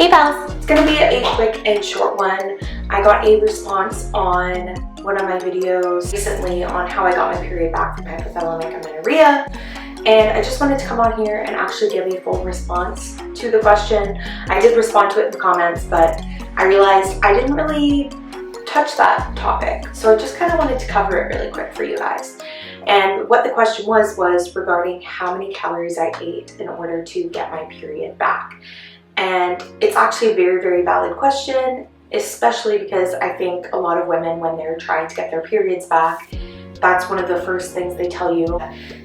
Hey pals! It's gonna be a quick and short one. I got a response on one of my videos recently on how I got my period back from hypothalamic amenorrhea, and I just wanted to come on here and actually give a full response to the question. I did respond to it in the comments, but I realized I didn't really touch that topic, so I just kind of wanted to cover it really quick for you guys. And what the question was regarding how many calories I ate in order to get my period back. And it's actually a very, very valid question, especially because I think a lot of women, when they're trying to get their periods back, that's one of the first things they tell you.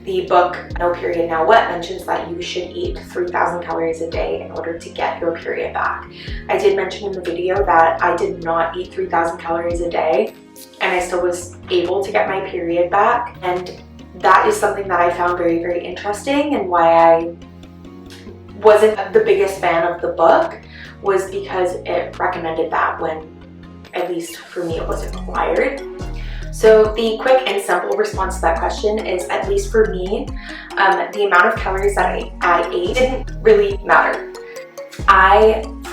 The book No Period Now What mentions that you should eat 3,000 calories a day in order to get your period back. I did mention in the video that I did not eat 3,000 calories a day, and I still was able to get my period back. And that is something that I found very, very interesting, and why I wasn't the biggest fan of the book was because it recommended that when, at least for me, it wasn't required. So the quick and simple response to that question is, at least for me, the amount of calories that I ate didn't really matter.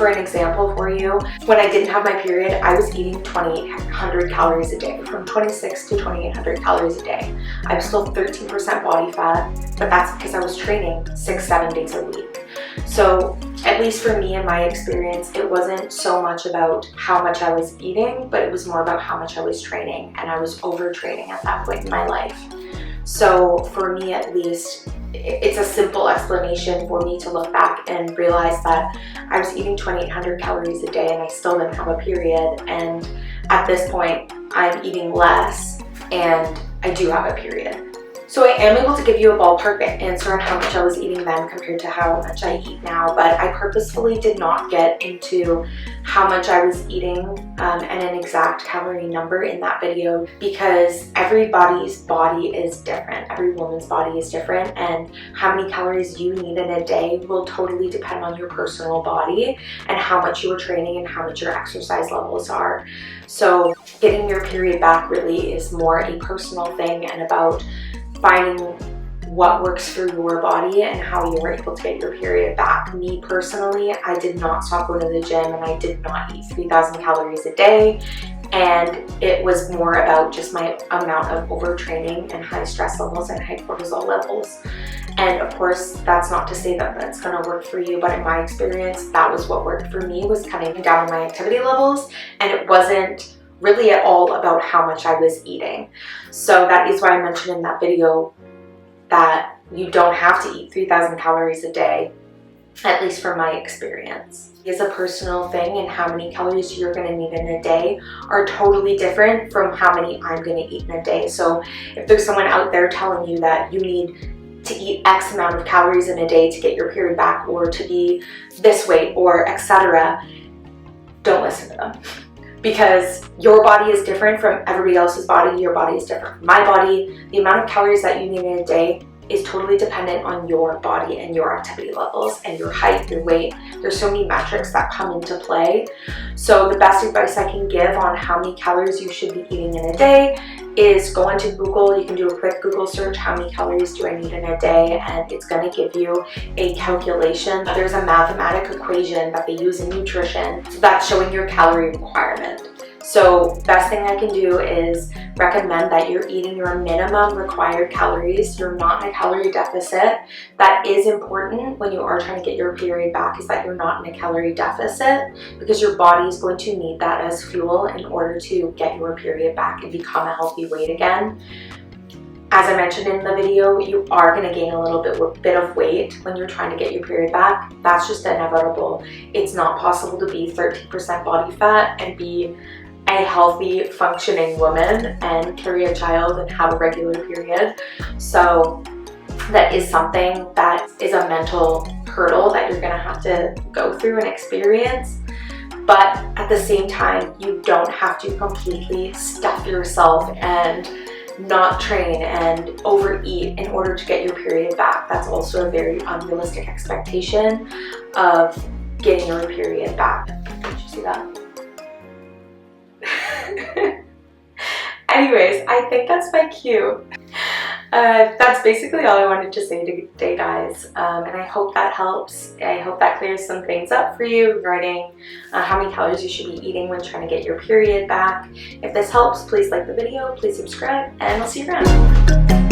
For an example for you, when I didn't have my period, I was eating 2,800 calories a day, from 26 to 2,800 calories a day. I was still 13% body fat, but that's because I was training 6-7 days a week. So at least for me, in my experience, it wasn't so much about how much I was eating, but it was more about how much I was training, and I was overtraining at that point in my life. So for me, at least, it's a simple explanation for me to look back and realize that I was eating 2,800 calories a day and I still didn't have a period, and at this point I'm eating less and I do have a period. So I am able to give you a ballpark answer on how much I was eating then compared to how much I eat now, but I purposefully did not get into how much I was eating and an exact calorie number in that video, because everybody's body is different. Every woman's body is different, and how many calories you need in a day will totally depend on your personal body and how much you are training and how much your exercise levels are. So getting your period back really is more a personal thing and about finding what works for your body and how you were able to get your period back. Me personally, I did not stop going to the gym and I did not eat 3,000 calories a day, and it was more about just my amount of overtraining and high stress levels and high cortisol levels. And of course, that's not to say that that's going to work for you, but in my experience, that was what worked for me, was cutting down on my activity levels, and it wasn't really at all about how much I was eating. So that is why I mentioned in that video that you don't have to eat 3,000 calories a day, at least from my experience. It's a personal thing, and how many calories you're going to need in a day are totally different from how many I'm going to eat in a day. So if there's someone out there telling you that you need to eat X amount of calories in a day to get your period back, or to be this weight, or etc., don't listen to them. Because your body is different from everybody else's body. Your body is different from my body. The amount of calories that you need in a day is totally dependent on your body and your activity levels and your height, your weight. There's so many metrics that come into play. So the best advice I can give on how many calories you should be eating in a day is go into Google. You can do a quick Google search, how many calories do I need in a day, and it's going to give you a calculation. There's a mathematical equation that they use in nutrition that's showing your calorie requirement. So best thing I can do is recommend that you're eating your minimum required calories. You're not in a calorie deficit. That is important when you are trying to get your period back, is that you're not in a calorie deficit, because your body is going to need that as fuel in order to get your period back and become a healthy weight again. As I mentioned in the video, you are going to gain a little bit of weight when you're trying to get your period back. That's just inevitable. It's not possible to be 13% body fat and be a healthy, functioning woman and carry a child and have a regular period. So that is something that is a mental hurdle that you're going to have to go through and experience. But at the same time, you don't have to completely stuff yourself and not train and overeat in order to get your period back. That's also a very unrealistic expectation of getting your period back. Did you see that? Anyways, I think that's my cue. That's basically all I wanted to say today, guys, and I hope that helps. I hope that clears some things up for you regarding how many calories you should be eating when trying to get your period back. If this helps, please like the video, please subscribe, and I'll see you around.